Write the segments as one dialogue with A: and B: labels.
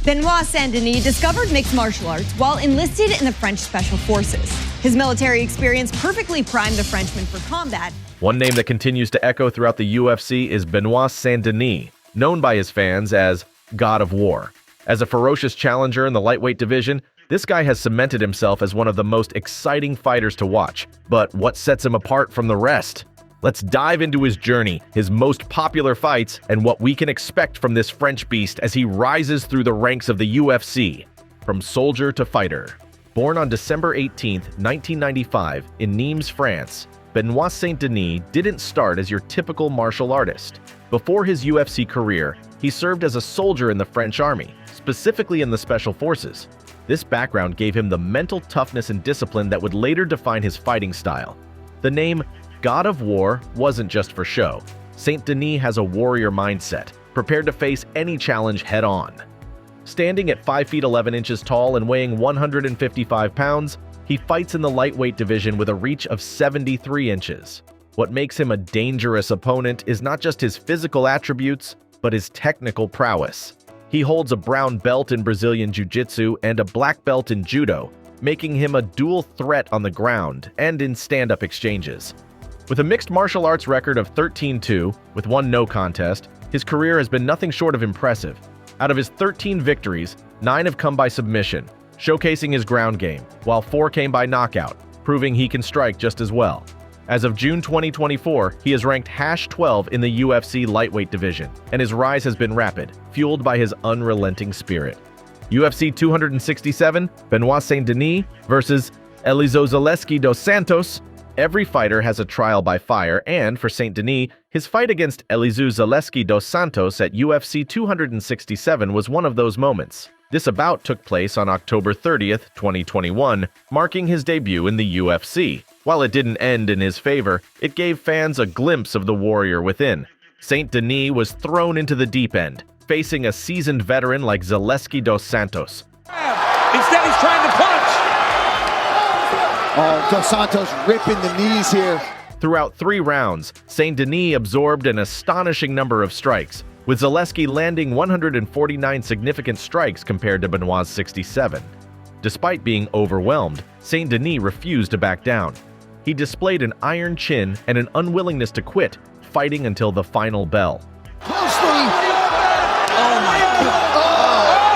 A: Benoit Saint-Denis discovered mixed martial arts while enlisted in the French Special Forces. His military experience perfectly primed the Frenchman for combat.
B: One name that continues to echo throughout the UFC is Benoit Saint-Denis, known by his fans as God of War. As a ferocious challenger in the lightweight division, this guy has cemented himself as one of the most exciting fighters to watch. But what sets him apart from the rest? Let's dive into his journey, his most popular fights, and what we can expect from this French beast as he rises through the ranks of the UFC, from soldier to fighter. Born on December 18, 1995, in Nimes, France, Benoit Saint-Denis didn't start as your typical martial artist. Before his UFC career, he served as a soldier in the French army, specifically in the Special Forces. This background gave him the mental toughness and discipline that would later define his fighting style. The name God of War wasn't just for show. Saint-Denis has a warrior mindset, prepared to face any challenge head-on. Standing at 5 feet 11 inches tall and weighing 155 pounds, he fights in the lightweight division with a reach of 73 inches. What makes him a dangerous opponent is not just his physical attributes, but his technical prowess. He holds a brown belt in Brazilian Jiu-Jitsu and a black belt in Judo, making him a dual threat on the ground and in stand-up exchanges. With a mixed martial arts record of 13-2, with 1 no contest, his career has been nothing short of impressive. Out of his 13 victories, 9 have come by submission, showcasing his ground game, while 4 came by knockout, proving he can strike just as well. As of June 2024, he is ranked #12 in the UFC lightweight division, and his rise has been rapid, fueled by his unrelenting spirit. UFC 267, Benoit Saint-Denis versus Elizeu Zaleski dos Santos. Every fighter has a trial by fire, and for Saint-Denis, his fight against Elizeu Zaleski dos Santos at UFC 267 was one of those moments. This bout took place on October 30th, 2021, marking his debut in the UFC. While it didn't end in his favor, it gave fans a glimpse of the warrior within. Saint-Denis was thrown into the deep end, facing a seasoned veteran like Zaleski dos Santos.
C: Instead, he's trying to punch!
D: Oh, Dos Santos ripping the knees here.
B: Throughout 3 rounds, Saint-Denis absorbed an astonishing number of strikes, with Zaleski landing 149 significant strikes compared to Benoit's 67. Despite being overwhelmed, Saint-Denis refused to back down. He displayed an iron chin and an unwillingness to quit, fighting until the final bell.
D: Closely. Oh my God. Oh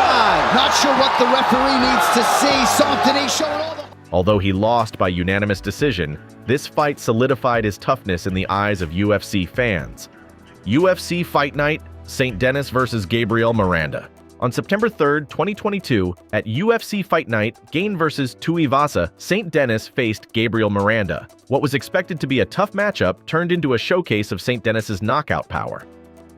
D: God. Not sure what the referee needs to see. Saint-Denis showing all the...
B: Although he lost by unanimous decision, this fight solidified his toughness in the eyes of UFC fans. UFC Fight Night, Saint-Denis versus Gabriel Miranda. On September 3rd, 2022, at UFC Fight Night, Gain vs. Tuivasa, Saint-Denis faced Gabriel Miranda. What was expected to be a tough matchup turned into a showcase of Saint-Denis' knockout power.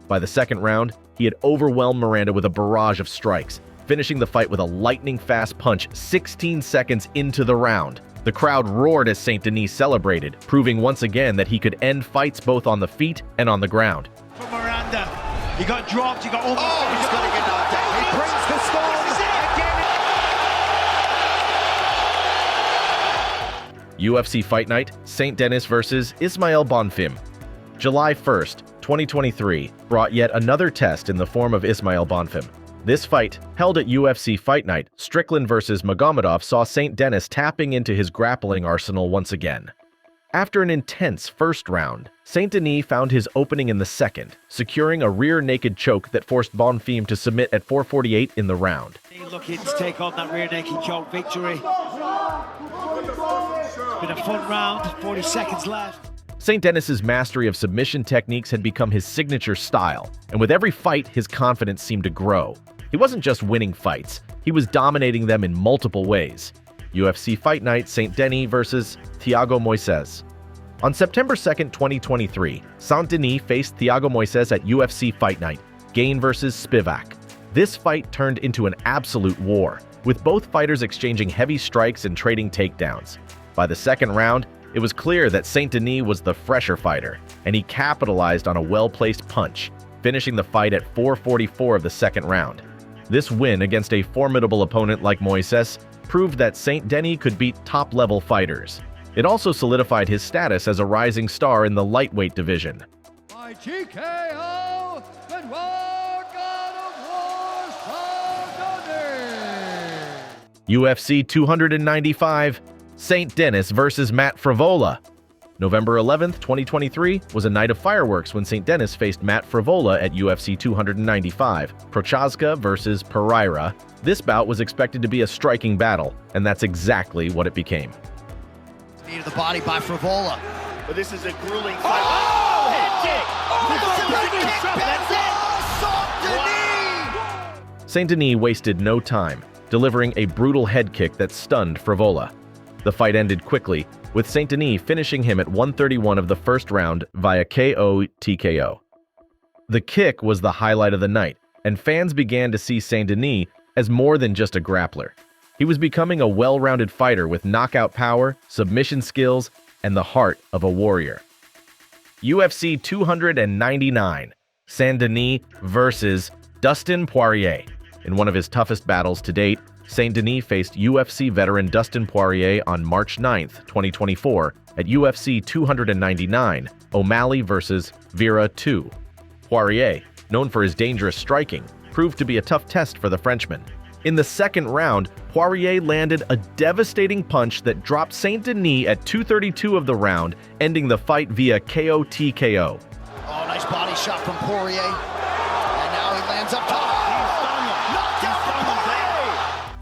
B: By the second round, he had overwhelmed Miranda with a barrage of strikes, finishing the fight with a lightning-fast punch 16 seconds into the round. The crowd roared as Saint-Denis celebrated, proving once again that he could end fights both on the feet and on the ground.
C: For Miranda, he got dropped, he got almost...
D: Oh, he's going to get knocked out. He brings the storm.
B: UFC Fight Night, Saint-Denis versus Ismael Bonfim. July 1st, 2023, brought yet another test in the form of Ismael Bonfim. This fight, held at UFC Fight Night, Strickland vs. Magomedov, saw Saint-Denis tapping into his grappling arsenal once again. After an intense first round, Saint-Denis found his opening in the second, securing a rear naked choke that forced Bonfim to submit at 4:48 in the round.
C: Looking to take on that rear naked choke victory. It's been a fun round, 40 seconds left.
B: Saint-Denis' mastery of submission techniques had become his signature style, and with every fight, his confidence seemed to grow. He wasn't just winning fights, he was dominating them in multiple ways. UFC Fight Night, Saint-Denis versus Thiago Moises. On September 2nd, 2023, Saint-Denis faced Thiago Moises at UFC Fight Night, Gain vs. Spivak. This fight turned into an absolute war, with both fighters exchanging heavy strikes and trading takedowns. By the second round, it was clear that Saint-Denis was the fresher fighter, and he capitalized on a well-placed punch, finishing the fight at 4:44 of the second round. This win against a formidable opponent like Moises proved that Saint-Denis could beat top-level fighters. It also solidified his status as a rising star in the lightweight division.
D: By TKO, Benoit God of War,
B: UFC 295, Saint-Denis versus Matt Frevola. November 11th, 2023 was a night of fireworks when Saint-Denis faced Matt Frevola at UFC 295, Prochazka versus Pereira. This bout was expected to be a striking battle, and that's exactly what it became.
D: Knee to the body by Frevola.
E: But this is a grueling fight. Oh, head kick!
B: Saint-Denis wasted no time, delivering a brutal head kick that stunned Frevola. The fight ended quickly, with Saint-Denis finishing him at 131 of the first round via KO TKO. The kick was the highlight of the night, and fans began to see Saint-Denis as more than just a grappler. He was becoming a well-rounded fighter with knockout power, submission skills, and the heart of a warrior. UFC 299, Saint-Denis versus Dustin Poirier. In one of his toughest battles to date, Saint-Denis faced UFC veteran Dustin Poirier on March 9, 2024 at UFC 299, O'Malley vs. Vera 2. Poirier, known for his dangerous striking, proved to be a tough test for the Frenchman. In the second round, Poirier landed a devastating punch that dropped Saint-Denis at 2:32 of the round, ending the fight via KO TKO.
D: Oh, nice body shot from Poirier. And now he lands up top.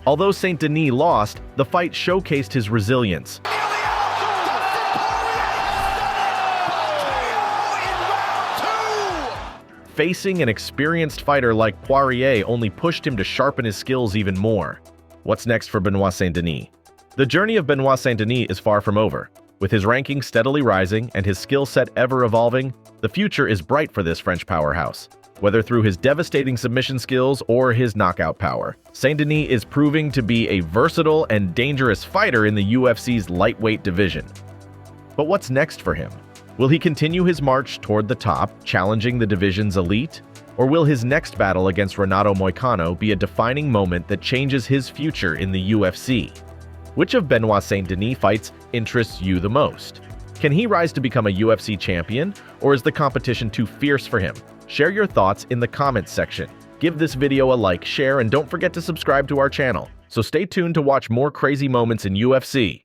B: Although Saint-Denis lost, the fight showcased his resilience. Facing an experienced fighter like Poirier only pushed him to sharpen his skills even more. What's next for Benoit Saint-Denis? The journey of Benoit Saint-Denis is far from over. With his ranking steadily rising and his skill set ever evolving, the future is bright for this French powerhouse. Whether through his devastating submission skills or his knockout power, Saint-Denis is proving to be a versatile and dangerous fighter in the UFC's lightweight division. But what's next for him? Will he continue his march toward the top, challenging the division's elite? Or will his next battle against Renato Moicano be a defining moment that changes his future in the UFC? Which of Benoit Saint-Denis' fights interests you the most? Can he rise to become a UFC champion, or is the competition too fierce for him? Share your thoughts in the comments section. Give this video a like, share, and don't forget to subscribe to our channel. So stay tuned to watch more crazy moments in UFC.